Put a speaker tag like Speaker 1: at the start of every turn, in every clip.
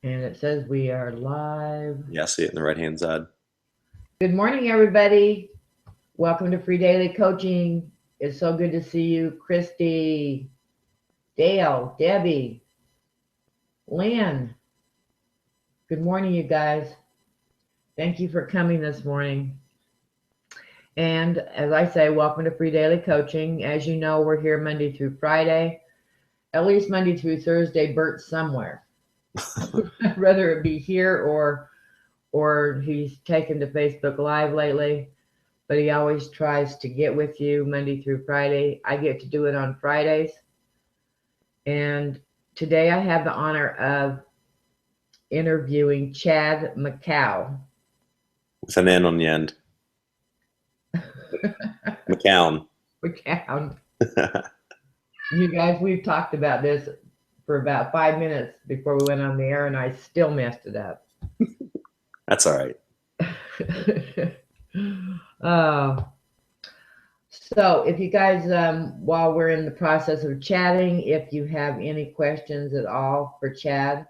Speaker 1: And it says we are live.
Speaker 2: Yeah, I see it in the right-hand side.
Speaker 1: Good morning, everybody. Welcome to Free Daily Coaching. It's so good to see you, Christy, Dale, Debbie, Lynn. Good morning, you guys. Thank you for coming this morning. And as I say, welcome to Free Daily Coaching. As you know, we're here Monday through Friday, at least Monday through Thursday. Bert's somewhere, whether it be here or he's taken to Facebook Live lately. But he always tries to get with you Monday through Friday. I get to do it on Fridays. And today I have the honor of interviewing Chad McKow.
Speaker 2: With an N on the end. McKown.
Speaker 1: McKown. You guys, we've talked about this for about 5 minutes before we went on the air, and I still messed it up.
Speaker 2: That's all right.
Speaker 1: So if you guys, while we're in the process of chatting, if you have any questions at all for Chad,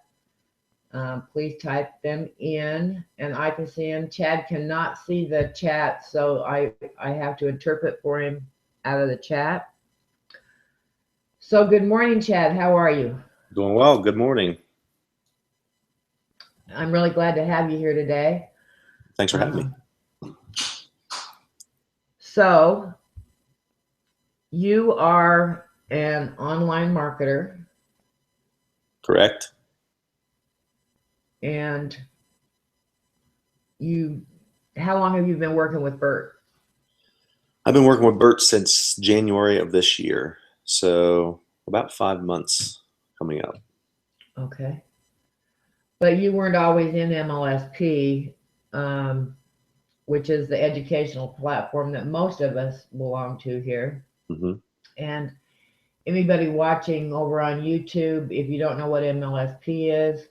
Speaker 1: please type them in and I can see them. Chad cannot see the chat, so I have to interpret for him out of the chat. So good morning, Chad. How are you?
Speaker 2: Doing well. Good morning.
Speaker 1: I'm really glad to have you here today.
Speaker 2: Thanks for having me.
Speaker 1: So you are an online marketer.
Speaker 2: Correct.
Speaker 1: And how long have you been working with Bert?
Speaker 2: I've been working with Bert since January of this year. So about 5 months coming up.
Speaker 1: Okay. But you weren't always in MLSP, which is the educational platform that most of us belong to here.
Speaker 2: Mm-hmm.
Speaker 1: And anybody watching over on YouTube, if you don't know what MLSP is,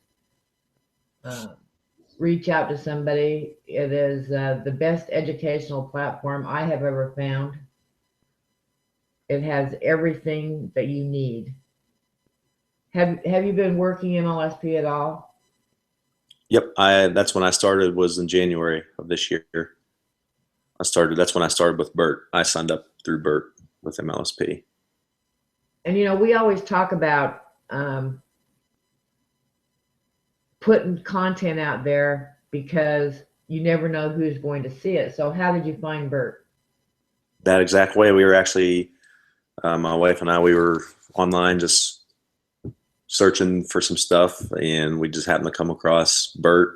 Speaker 1: reach out to somebody. It is the best educational platform I have ever found. It has everything that you need. Have you been working MLSP at all?
Speaker 2: Yep. That's when I started, was in January of this year. That's when I started with Bert. I signed up through Bert with MLSP.
Speaker 1: And we always talk about putting content out there because you never know who's going to see it. So how did you find Bert?
Speaker 2: That exact way. We were actually, my wife and I, we were online just searching for some stuff, and we just happened to come across Bert,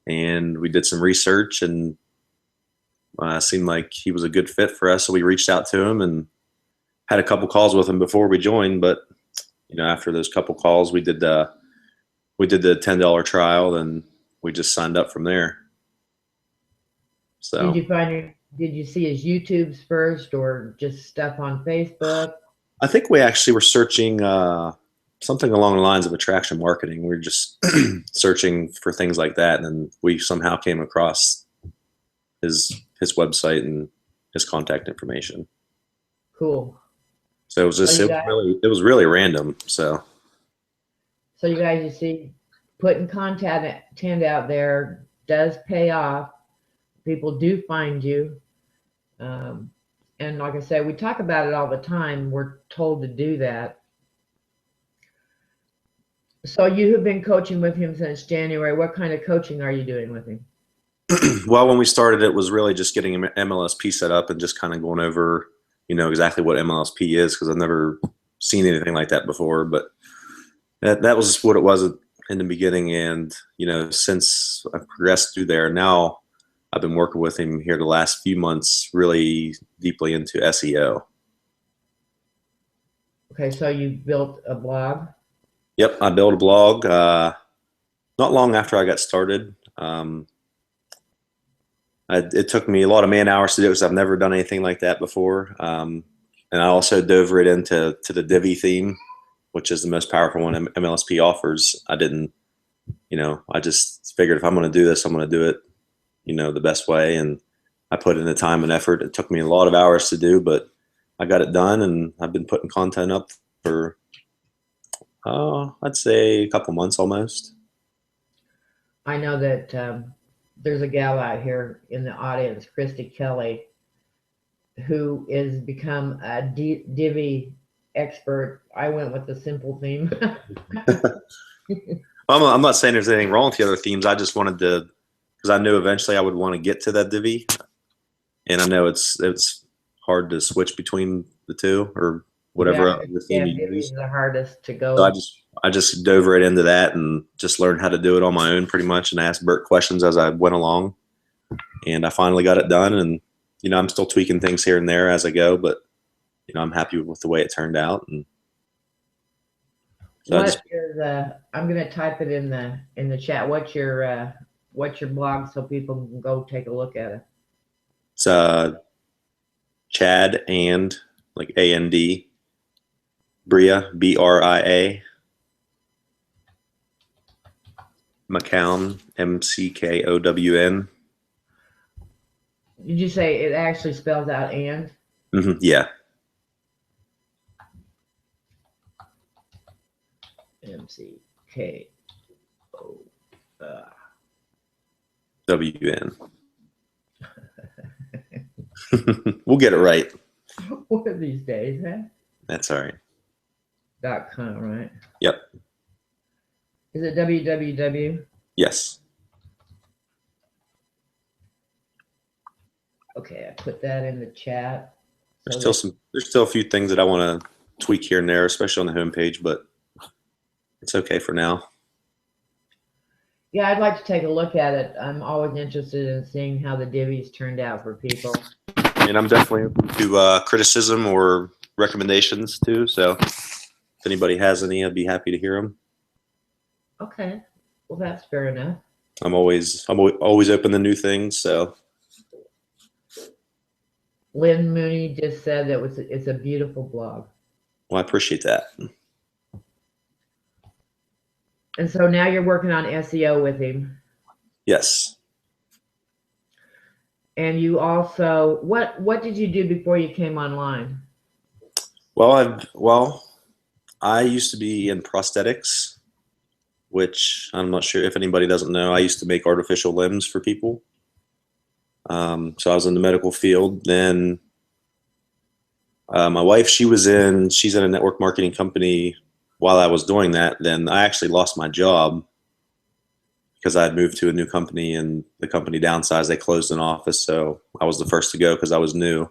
Speaker 2: and we did some research, and seemed like he was a good fit for us. So we reached out to him and had a couple calls with him before we joined. But after those couple calls, we did the $10 trial, and we just signed up from there. So
Speaker 1: did you see his YouTubes first or just stuff on Facebook?
Speaker 2: I think we actually were searching something along the lines of attraction marketing. We were just searching for things like that, and then we somehow came across his website and his contact information.
Speaker 1: Cool.
Speaker 2: So it was just it was really random. So
Speaker 1: you guys, you see, putting content out there does pay off. People do find you. And like I say, we talk about it all the time. We're told to do that. So you have been coaching with him since January. What kind of coaching are you doing with him?
Speaker 2: Well, when we started, it was really just getting MLSP set up and just kind of going over, exactly what MLSP is, because I've never seen anything like that before. But that was what it was in the beginning. And, since I've progressed through there, now I've been working with him here the last few months, really deeply into SEO.
Speaker 1: Okay, so you built a blog?
Speaker 2: Yep, I built a blog not long after I got started. It took me a lot of man hours to do it because I've never done anything like that before. And I also dove right into the Divi theme, which is the most powerful one MLSP offers. I just figured if I'm going to do this, I'm going to do it, the best way. And I put in the time and effort. It took me a lot of hours to do, but I got it done, and I've been putting content up for, I'd say a couple months almost.
Speaker 1: I know that there's a gal out here in the audience, Christy Kelly, who is become a divvy expert. I went with the simple theme.
Speaker 2: I'm not saying there's anything wrong with the other themes. I just wanted to, because I knew eventually I would want to get to that divvy, and I know it's hard to switch between the two or whatever
Speaker 1: Yeah,
Speaker 2: other theme
Speaker 1: yeah,
Speaker 2: you
Speaker 1: divvy is
Speaker 2: use.
Speaker 1: the hardest to
Speaker 2: So
Speaker 1: go.
Speaker 2: I just dove right into that and just learned how to do it on my own pretty much, and asked Bert questions as I went along, and I finally got it done. And I'm still tweaking things here and there as I go, but I'm happy with the way it turned out. And so I
Speaker 1: What
Speaker 2: just
Speaker 1: is I'm gonna type it in the chat. What's your blog so people can go take a look at it?
Speaker 2: it's Chad and like AND Bria BRIA McKown McKown.
Speaker 1: Did you say it actually spells out and?
Speaker 2: Yeah.
Speaker 1: MCKO.
Speaker 2: WN. We'll get it right.
Speaker 1: One of these days, huh?
Speaker 2: That's all right.
Speaker 1: .com, right?
Speaker 2: Yep.
Speaker 1: Is it www?
Speaker 2: Yes.
Speaker 1: Okay, I put that in the chat.
Speaker 2: There's still a few things that I want to tweak here and there, especially on the homepage, but it's okay for now.
Speaker 1: Yeah, I'd like to take a look at it. I'm always interested in seeing how the divvies turned out for people.
Speaker 2: And I'm definitely open to criticism or recommendations too. So if anybody has any, I'd be happy to hear them.
Speaker 1: Okay, well that's fair enough.
Speaker 2: I'm always open to new things. So
Speaker 1: Lynn Mooney just said that it's a beautiful blog.
Speaker 2: well, I appreciate that.
Speaker 1: And so now you're working on SEO with him.
Speaker 2: Yes.
Speaker 1: And you also, what did you do before you came online?
Speaker 2: Well, I used to be in prosthetics, which I'm not sure if anybody doesn't know. I used to make artificial limbs for people. So I was in the medical field. Then my wife, she's in a network marketing company. While I was doing that, then I actually lost my job because I had moved to a new company and the company downsized. They closed an office, so I was the first to go because I was new.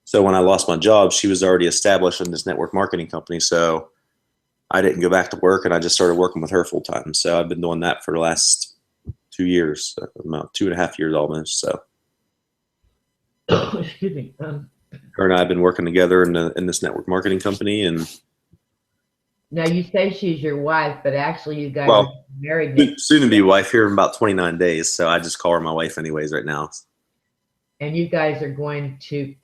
Speaker 2: So when I lost my job, she was already established in this network marketing company. So I didn't go back to work, and I just started working with her full time. So I've been doing that for the last 2 years, about 2.5 years almost. So
Speaker 1: Excuse me.
Speaker 2: her and I have been working together in this network marketing company. And
Speaker 1: Now you say she's your wife, but actually you guys are
Speaker 2: well,
Speaker 1: married.
Speaker 2: soon to be wife here in about 29 days. So I just call her my wife anyways right now.
Speaker 1: And you guys are going to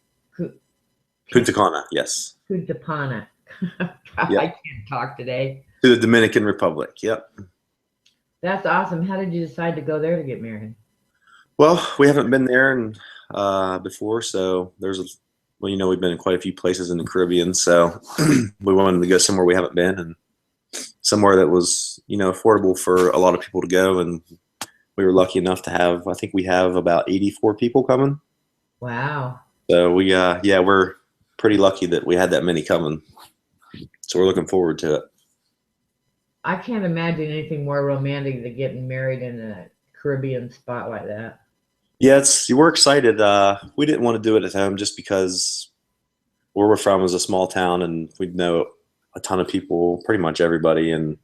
Speaker 2: Punta Cana, yes.
Speaker 1: Punta Cana.
Speaker 2: Yep.
Speaker 1: I can't talk today.
Speaker 2: To the Dominican Republic. Yep.
Speaker 1: That's awesome. How did you decide to go there to get married?
Speaker 2: Well, we haven't been there before, so we've been in quite a few places in the Caribbean, so we wanted to go somewhere we haven't been and somewhere that was, affordable for a lot of people to go. And we were lucky enough to have, I think we have about 84 people coming.
Speaker 1: Wow.
Speaker 2: So we're pretty lucky that we had that many coming. So we're looking forward to it.
Speaker 1: I can't imagine anything more romantic than getting married in a Caribbean spot like that.
Speaker 2: Yeah, we're excited. We didn't want to do it at home just because where we're from is a small town and we know a ton of people, pretty much everybody. And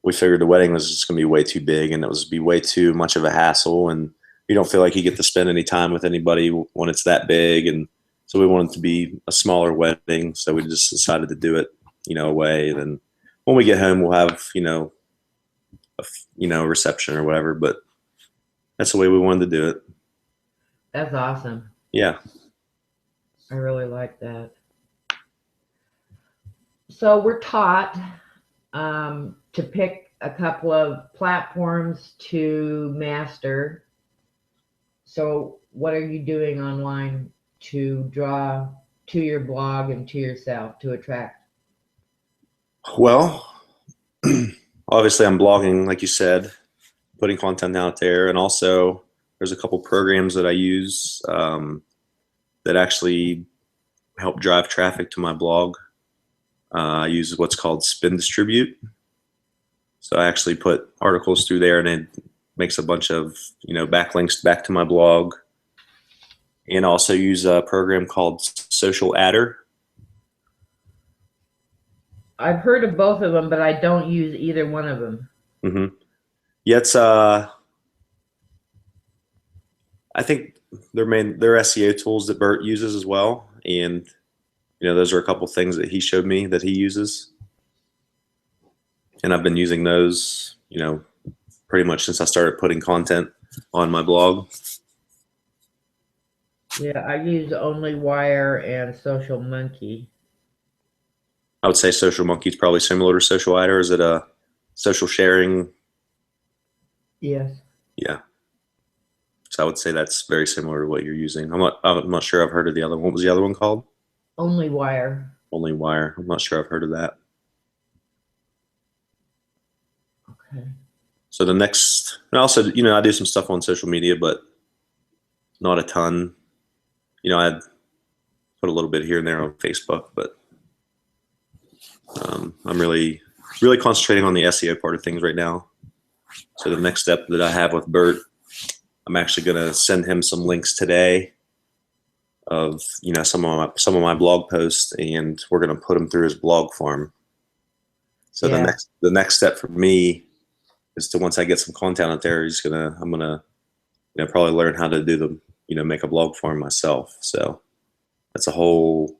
Speaker 2: we figured the wedding was just going to be way too big and it was be way too much of a hassle. And you don't feel like you get to spend any time with anybody when it's that big. And so we wanted it to be a smaller wedding. So we just decided to do it, away. And then when we get home, we'll have, a reception or whatever. But that's the way we wanted to do it.
Speaker 1: That's awesome.
Speaker 2: Yeah.
Speaker 1: I really like that. So we're taught to pick a couple of platforms to master. So what are you doing online to draw to your blog and to yourself to attract?
Speaker 2: Well, obviously I'm blogging, like you said, putting content out there. And also there's a couple programs that I use that actually help drive traffic to my blog. I use what's called Spin Distribute. So I actually put articles through there, and it makes a bunch of, backlinks back to my blog. And also use a program called Social Adder.
Speaker 1: I've heard of both of them, but I don't use either one of them.
Speaker 2: Mm-hmm. Yeah, it's I think they're SEO tools that Bert uses as well, and those are a couple things that he showed me that he uses, and I've been using those, pretty much since I started putting content on my blog.
Speaker 1: Yeah, I use Only Wire and Social Monkey.
Speaker 2: I would say Social Monkey is probably similar to Social Adder. Is it a social sharing?
Speaker 1: Yes.
Speaker 2: Yeah. So I would say that's very similar to what you're using. I'm not sure I've heard of the other one. What was the other one called?
Speaker 1: Only Wire.
Speaker 2: Only Wire. I'm not sure I've heard of that.
Speaker 1: Okay.
Speaker 2: So the next, and also, I do some stuff on social media, but not a ton. I'd put a little bit here and there on Facebook, but I'm really concentrating on the SEO part of things right now. So the next step that I have with Bert, I'm actually going to send him some links today of some of my blog posts, and we're going to put them through his blog farm. So
Speaker 1: Yeah.
Speaker 2: the next step for me is to, once I get some content out there, I'm gonna probably learn how to do the make a blog farm myself. So that's a whole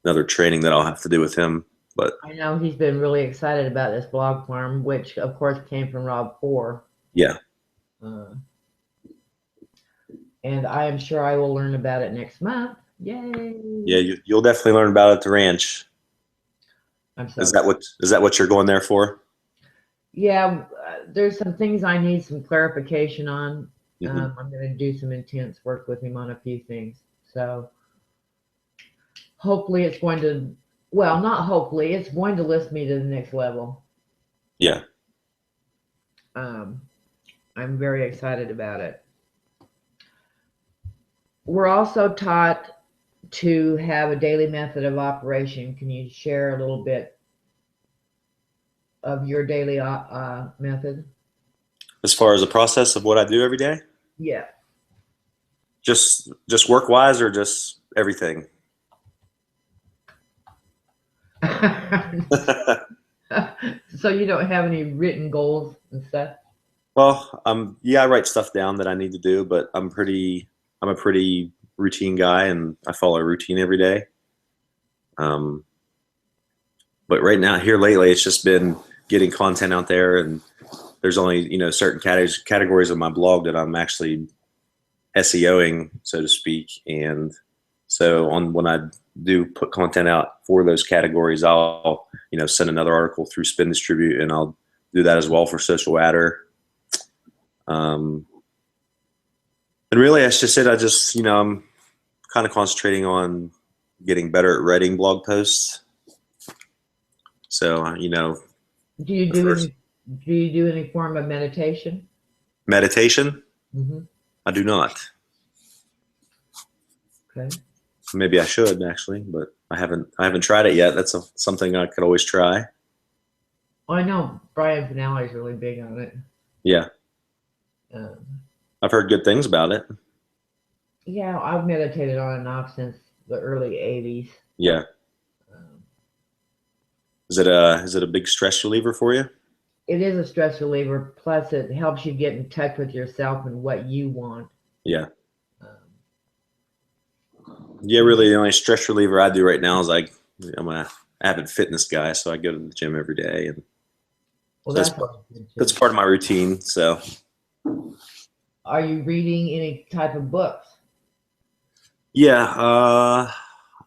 Speaker 2: another training that I'll have to do with him. But
Speaker 1: I know he's been really excited about this blog farm, which of course came from Rob Four.
Speaker 2: Yeah.
Speaker 1: And I am sure I will learn about it next month. Yay!
Speaker 2: Yeah, you'll definitely learn about it at the ranch. Is that what you're going there for?
Speaker 1: Yeah, there's some things I need some clarification on.
Speaker 2: Mm-hmm.
Speaker 1: I'm going to do some intense work with him on a few things. So hopefully it's going to, well, not hopefully, it's going to lift me to the next level.
Speaker 2: Yeah.
Speaker 1: I'm very excited about it. We're also taught to have a daily method of operation. Can you share a little bit of your daily method?
Speaker 2: As far as the process of what I do every day?
Speaker 1: Yeah.
Speaker 2: Just work wise, or just everything?
Speaker 1: So you don't have any written goals and stuff?
Speaker 2: Well, I write stuff down that I need to do, but I'm a pretty routine guy, and I follow a routine every day. But right now, here lately, it's just been getting content out there, and there's only certain categories of my blog that I'm actually SEOing, so to speak. And so when I do put content out for those categories, I'll send another article through Spin Distribute, and I'll do that as well for Social Adder. And really, that's just it. I'm kind of concentrating on getting better at writing blog posts. So,
Speaker 1: do you do any form of meditation?
Speaker 2: Meditation?
Speaker 1: Mm-hmm.
Speaker 2: I do not.
Speaker 1: Okay.
Speaker 2: Maybe I should actually, but I haven't tried it yet. That's something I could always try.
Speaker 1: Well, I know Brian Finale is really big on it.
Speaker 2: Yeah. I've heard good things about it.
Speaker 1: Yeah, I've meditated on and off since the early 80s.
Speaker 2: Yeah. Is it a big stress reliever for you?
Speaker 1: It is a stress reliever. Plus, it helps you get in touch with yourself and what you want.
Speaker 2: Yeah. Yeah, really, the only stress reliever I do right now is I'm a avid fitness guy, so I go to the gym every day, and
Speaker 1: well,
Speaker 2: that's part of my routine. So,
Speaker 1: are you reading any type of books?
Speaker 2: Yeah,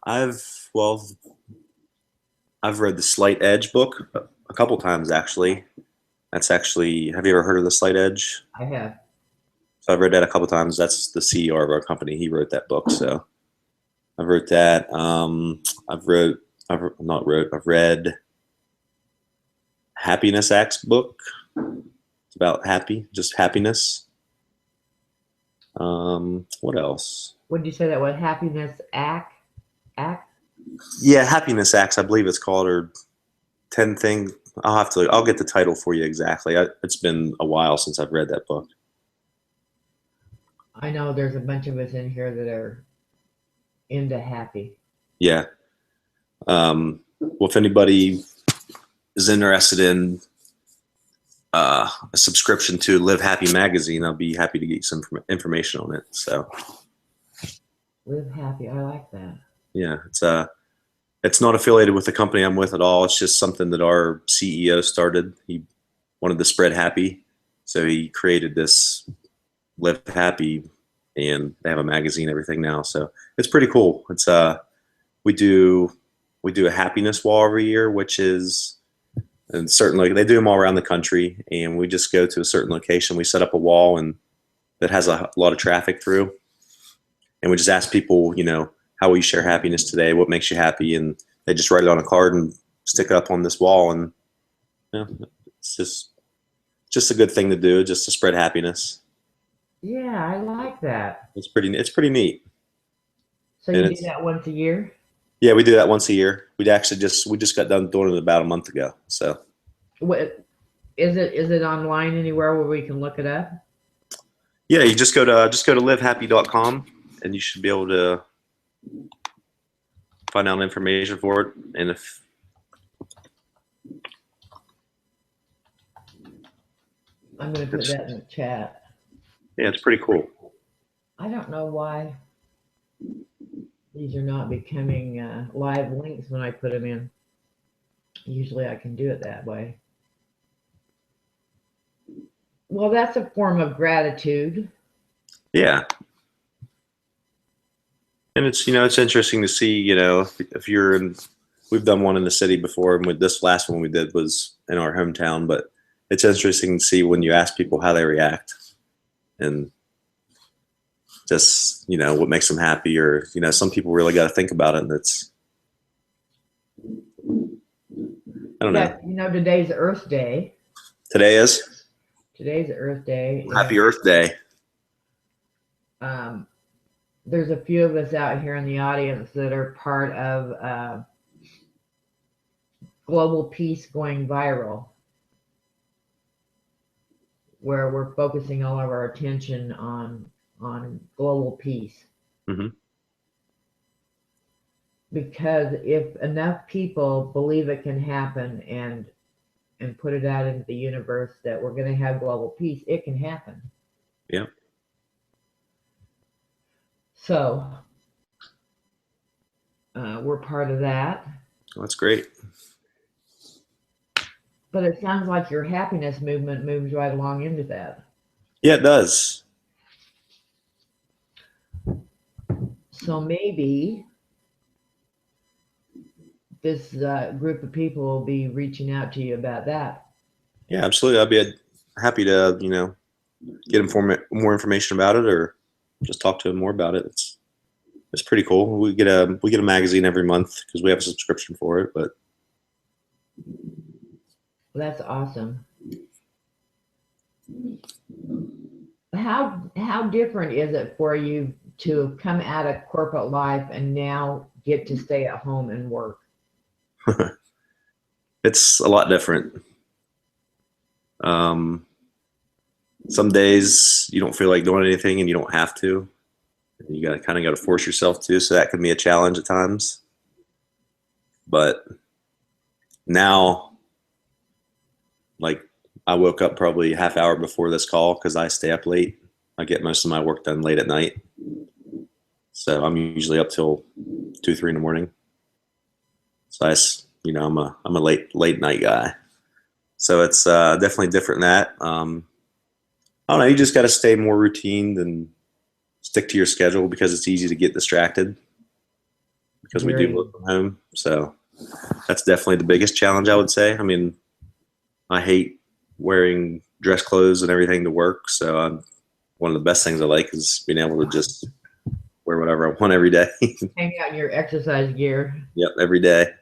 Speaker 2: I've read the Slight Edge book a couple times actually. Have you ever heard of the Slight Edge?
Speaker 1: I have.
Speaker 2: So I've read that a couple times. That's the CEO of our company. He wrote that book, so I've read that. I've read Happiness Acts book. It's about just happiness. What else?
Speaker 1: What did you say that was? Happiness act?
Speaker 2: Yeah, Happiness Acts, I believe it's called, or 10 things. I'll get the title for you exactly. It's been a while since I've read that book.
Speaker 1: I know there's a bunch of us in here that are into happy.
Speaker 2: Yeah. Well, if anybody is interested in a subscription to Live Happy magazine, I'll be happy to get you some information on it. So,
Speaker 1: Live happy. I like that.
Speaker 2: yeah, it's not affiliated with the company I'm with at all. It's just something that our CEO started. He wanted to spread happy, so he created this Live Happy, and they have a magazine, everything now. So it's pretty cool. It's we do a happiness wall every year, which is, and certainly they do them all around the country, and we just go to a certain location. We set up a wall and that has a lot of traffic through, and we just ask people, how will you share happiness today? What makes you happy? And they just write it on a card and stick it up on this wall. And it's just a good thing to do, just to spread happiness.
Speaker 1: Yeah, I like that.
Speaker 2: It's pretty neat.
Speaker 1: So you do that once a year?
Speaker 2: Yeah, we do that once a year. We just got done doing it about a month ago. So,
Speaker 1: what is it? Is it online anywhere where we can look it up?
Speaker 2: Yeah, you just go to livehappy.com and you should be able to find out information for it. And if
Speaker 1: I'm going to put that in the chat.
Speaker 2: Yeah, it's pretty cool.
Speaker 1: I don't know why these are not becoming live links when I put them in. Usually I can do it that way. Well, that's a form of gratitude.
Speaker 2: Yeah. And it's interesting to see, if you're in, we've done one in the city before, and with this last one we did was in our hometown, but it's interesting to see when you ask people how they react and just, what makes them happy, or, some people really got to think about it, and it's, I don't know.
Speaker 1: Today's Earth Day.
Speaker 2: Today's
Speaker 1: Earth Day.
Speaker 2: Happy Earth Day.
Speaker 1: There's a few of us out here in the audience that are part of Global Peace Going Viral, where we're focusing all of our attention on global peace.
Speaker 2: Mm-hmm.
Speaker 1: Because if enough people believe it can happen and put it out into the universe that we're going to have global peace, it can happen.
Speaker 2: Yeah.
Speaker 1: So we're part of that.
Speaker 2: Well, that's great.
Speaker 1: But it sounds like your happiness movement moves right along into that.
Speaker 2: Yeah, it does.
Speaker 1: So maybe this group of people will be reaching out to you about that.
Speaker 2: Yeah, absolutely. I'd be happy to, get more information about it, or just talk to them more about it. It's pretty cool. We get a magazine every month because we have a subscription for it. But
Speaker 1: that's awesome. How different is it for you to come out of corporate life and now get to stay at home and work?
Speaker 2: It's a lot different. Some days you don't feel like doing anything and you don't have to. You got to force yourself to, so that can be a challenge at times. But now, like, I woke up probably a half hour before this call because I stay up late. I get most of my work done late at night. So I'm usually up till 2, 3 in the morning. So I'm a late night guy. So it's definitely different than that. I don't know. You just got to stay more routine and stick to your schedule because it's easy to get distracted because we do work from home. So that's definitely the biggest challenge, I would say. I mean, I hate wearing dress clothes and everything to work. So one of the best things I like is being able to just wear whatever I want every day.
Speaker 1: Hang out in your exercise gear.
Speaker 2: Yep, every day.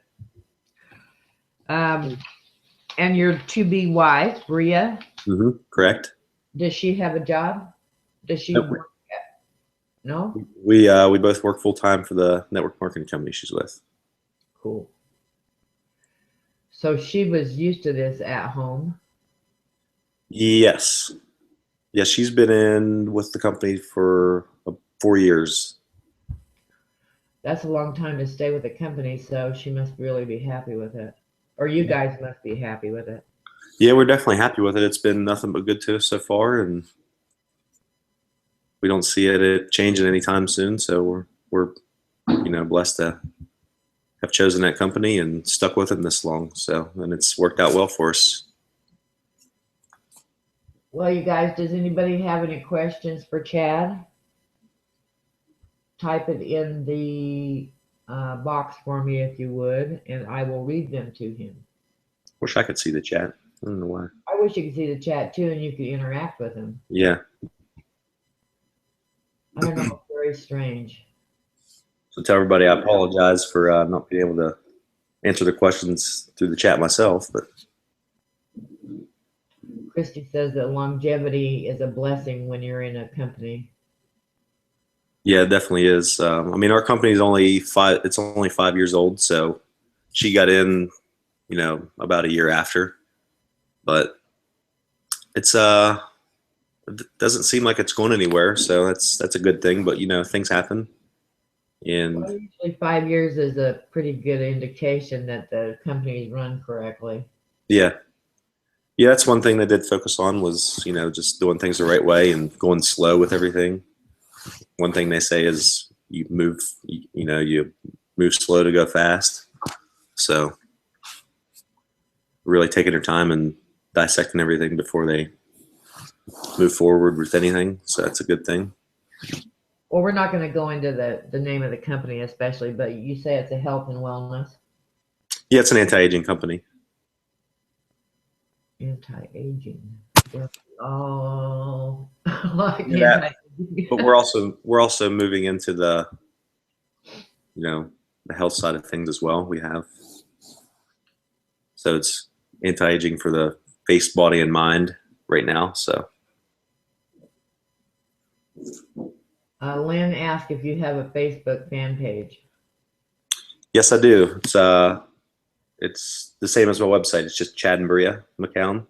Speaker 1: And your to-be wife, Bria?
Speaker 2: Correct.
Speaker 1: Does she have a job? Does she
Speaker 2: Nope.
Speaker 1: work? No?
Speaker 2: We both work full time for the network marketing company she's with.
Speaker 1: Cool. So she was used to this at home.
Speaker 2: Yes. Yes, she's been in with the company for 4 years.
Speaker 1: That's a long time to stay with a company, so she must really be happy with it. Or you guys must be happy with it.
Speaker 2: Yeah, we're definitely happy with it. It's been nothing but good to us so far, and we don't see it changing anytime soon. So we're blessed to have chosen that company and stuck with it this long. So, and it's worked out well for us.
Speaker 1: Well, you guys, does anybody have any questions for Chad? Type it in the box for me if you would, and I will read them to him.
Speaker 2: Wish I could see the chat. I don't know why.
Speaker 1: I wish you could see the chat too, and you could interact with him.
Speaker 2: Yeah.
Speaker 1: I don't know. It's very strange.
Speaker 2: So tell everybody I apologize for not being able to answer the questions through the chat myself, but
Speaker 1: Christy says that longevity is a blessing when you're in a company.
Speaker 2: yeah, it definitely is. I mean, our company is only 5. It's only 5 years old, so she got in, about a year after. But it doesn't seem like it's going anywhere, so that's a good thing. But things happen, and
Speaker 1: Well, usually 5 years is a pretty good indication that the company is run correctly.
Speaker 2: yeah, that's one thing they did focus on was just doing things the right way and going slow with everything. One thing they say is you move slow to go fast. So really taking their time and dissecting everything before they move forward with anything. So that's a good thing.
Speaker 1: Well, we're not going to go into the name of the company especially, but you say it's a health and wellness.
Speaker 2: Yeah, it's an anti-aging company.
Speaker 1: Anti-aging. Oh, like
Speaker 2: Yeah, but we're also moving into the the health side of things as well. So it's anti-aging for the face, body, and mind right now. So
Speaker 1: Lynn asked if you have a Facebook fan page.
Speaker 2: yes, I do. It's the same as my website. It's just Chad and Bria McKown.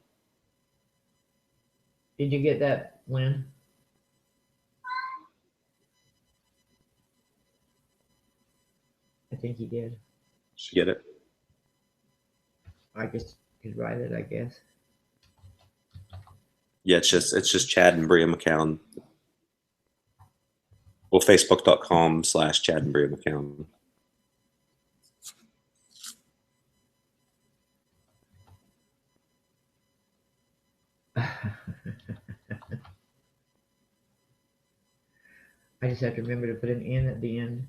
Speaker 1: Did you get that, Lynn? I think he did.
Speaker 2: Did you get it?
Speaker 1: I just could write it, I guess.
Speaker 2: Yeah, it's just Chad and Bria McKown. Well, Facebook.com/Chad and Bria McKown.
Speaker 1: I just have to remember to put an N at the end.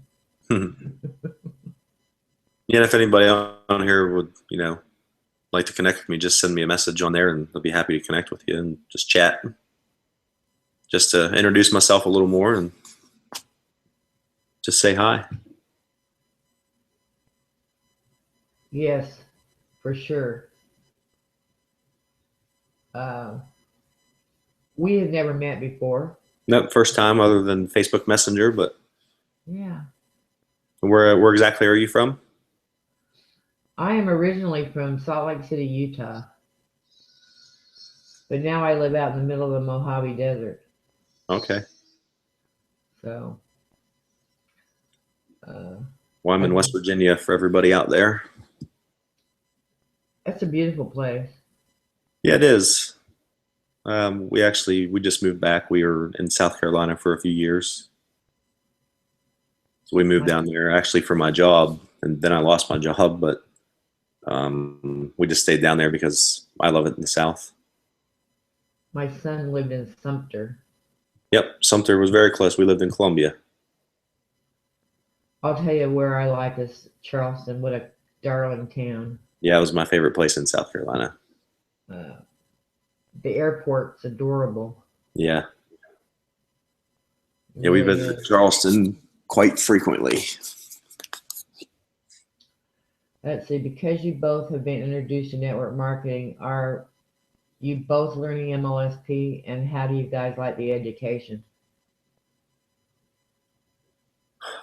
Speaker 2: Yeah, if anybody on here would, like to connect with me, just send me a message on there and I'll be happy to connect with you and just chat. Just to introduce myself a little more and just say hi.
Speaker 1: Yes, for sure. We have never met before.
Speaker 2: Nope, first time other than Facebook Messenger, but
Speaker 1: Yeah.
Speaker 2: where exactly are you from?
Speaker 1: I am originally from Salt Lake City, Utah. But now I live out in the middle of the Mojave Desert.
Speaker 2: Okay.
Speaker 1: So.
Speaker 2: Well, I'm in West Virginia for everybody out there.
Speaker 1: That's a beautiful place.
Speaker 2: Yeah, it is. We just moved back. We were in South Carolina for a few years. So we moved down there actually for my job, and then I lost my job, but we just stayed down there because I love it in the South.
Speaker 1: My son lived in Sumter.
Speaker 2: Yep, Sumter was very close. We lived in Columbia.
Speaker 1: I'll tell you where I like is Charleston. What a darling town.
Speaker 2: Yeah, it was my favorite place in South Carolina.
Speaker 1: The airport's adorable.
Speaker 2: Yeah. Yeah, we visit Charleston quite frequently.
Speaker 1: Let's see, because you both have been introduced to network marketing, our you both learning MLSP, and how do you guys like the education?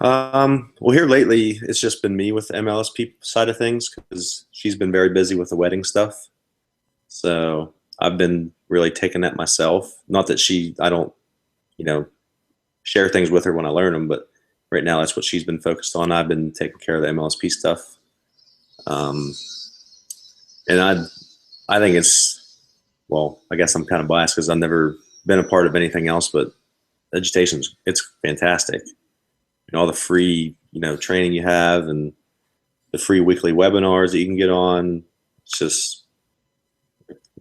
Speaker 2: Well, here lately, it's just been me with the MLSP side of things because she's been very busy with the wedding stuff. So I've been really taking that myself. Not that I don't, you know, share things with her when I learn them, but right now that's what she's been focused on. I've been taking care of the MLSP stuff. Um, and I think well, I guess I'm kind of biased because I've never been a part of anything else, but it's fantastic. All the free, training you have and the free weekly webinars that you can get on. It's just,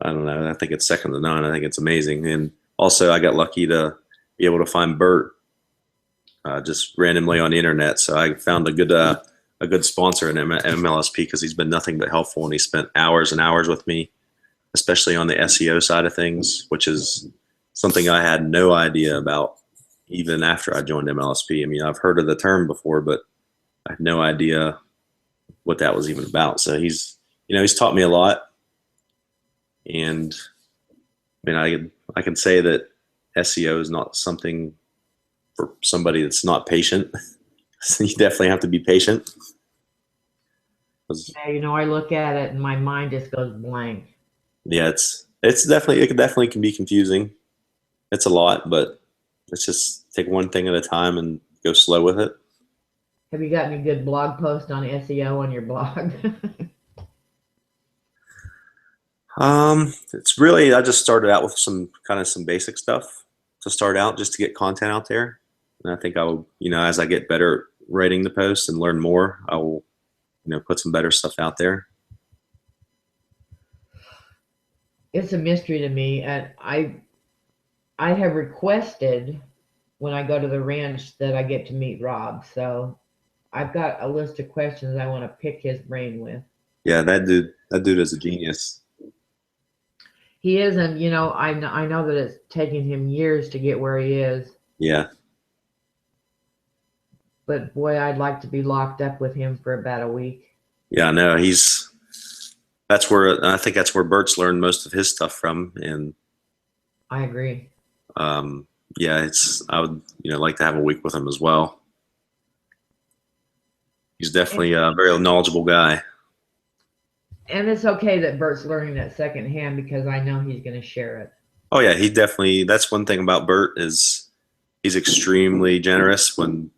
Speaker 2: I don't know. I think it's second to none. I think it's amazing. And also I got lucky to be able to find Bert just randomly on the internet. So I found a good sponsor in MLSP because he's been nothing but helpful, and he spent hours and hours with me, especially on the SEO side of things, which is something I had no idea about even after I joined MLSP. I mean, I've heard of the term before, but I had no idea what that was even about. So he's taught me a lot. And I mean, I can say that SEO is not something for somebody that's not patient. So you definitely have to be patient.
Speaker 1: Yeah, I look at it and my mind just goes blank.
Speaker 2: Yeah, it definitely can be confusing. It's a lot, but let's just take one thing at a time and go slow with it.
Speaker 1: Have you got any good blog posts on SEO on your blog?
Speaker 2: It's really, I just started out with some basic stuff to start out just to get content out there. And I think I will, as I get better at writing the posts and learn more, I will, put some better stuff out there.
Speaker 1: It's a mystery to me. And I have requested when I go to the ranch that I get to meet Rob. So I've got a list of questions I want to pick his brain with.
Speaker 2: Yeah, that dude is a genius.
Speaker 1: He is, and I know that it's taken him years to get where he is.
Speaker 2: Yeah.
Speaker 1: But boy, I'd like to be locked up with him for about a week.
Speaker 2: Yeah, no, I think that's where Bert's learned most of his stuff from. And
Speaker 1: I agree.
Speaker 2: Yeah, I would, like to have a week with him as well. He's definitely a very knowledgeable guy.
Speaker 1: And it's okay that Bert's learning that secondhand because I know he's going to share it.
Speaker 2: Oh yeah, that's one thing about Bert is he's extremely generous when,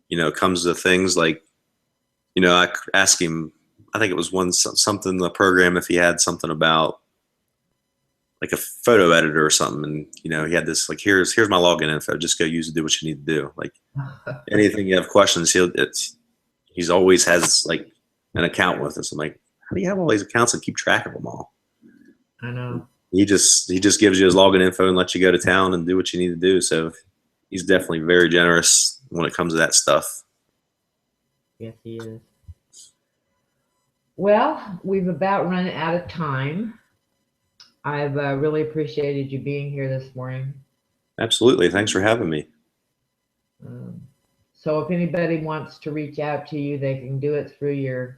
Speaker 2: it comes to things like, I asked him, I think it was something in the program, if he had something about like a photo editor or something. And, he had this, like, here's my login info, just go use it, do what you need to do. Like anything you have questions, he's always has like an account with us. I'm like, how do you have all these accounts and keep track of them all?
Speaker 1: I know.
Speaker 2: He just gives you his login info and lets you go to town and do what you need to do. So he's definitely very generous when it comes to that stuff.
Speaker 1: Yes, he is. Well, we've about run out of time. I've really appreciated you being here this morning.
Speaker 2: Absolutely. Thanks for having me.
Speaker 1: So if anybody wants to reach out to you, they can do it through your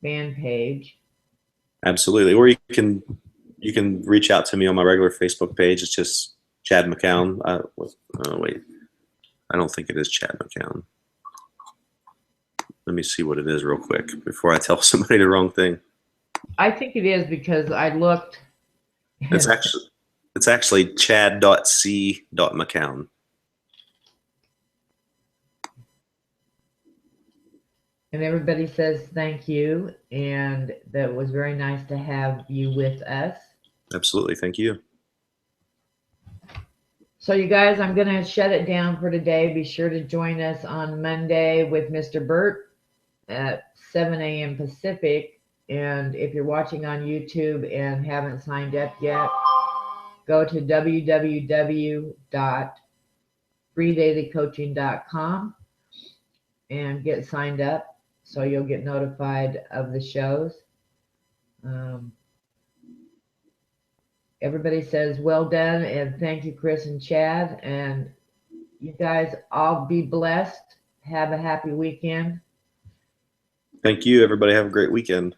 Speaker 1: fan page.
Speaker 2: Absolutely. Or you can reach out to me on my regular Facebook page. It's just Chad McKown. Wait, I don't think it is Chad McKown. Let me see what it is real quick before I tell somebody the wrong thing.
Speaker 1: I think it is because I looked.
Speaker 2: It's actually chad.c.mckown.
Speaker 1: And everybody says thank you, and that was very nice to have you with us.
Speaker 2: Absolutely. Thank you.
Speaker 1: So you guys, I'm going to shut it down for today. Be sure to join us on Monday with Mr. Bert at 7 a.m. Pacific. And if you're watching on YouTube and haven't signed up yet, go to www.freedailycoaching.com and get signed up so you'll get notified of the shows. Everybody says well done, and thank you, Chris and Chad. And you guys all be blessed. Have a happy weekend.
Speaker 2: Thank you. Everybody have a great weekend.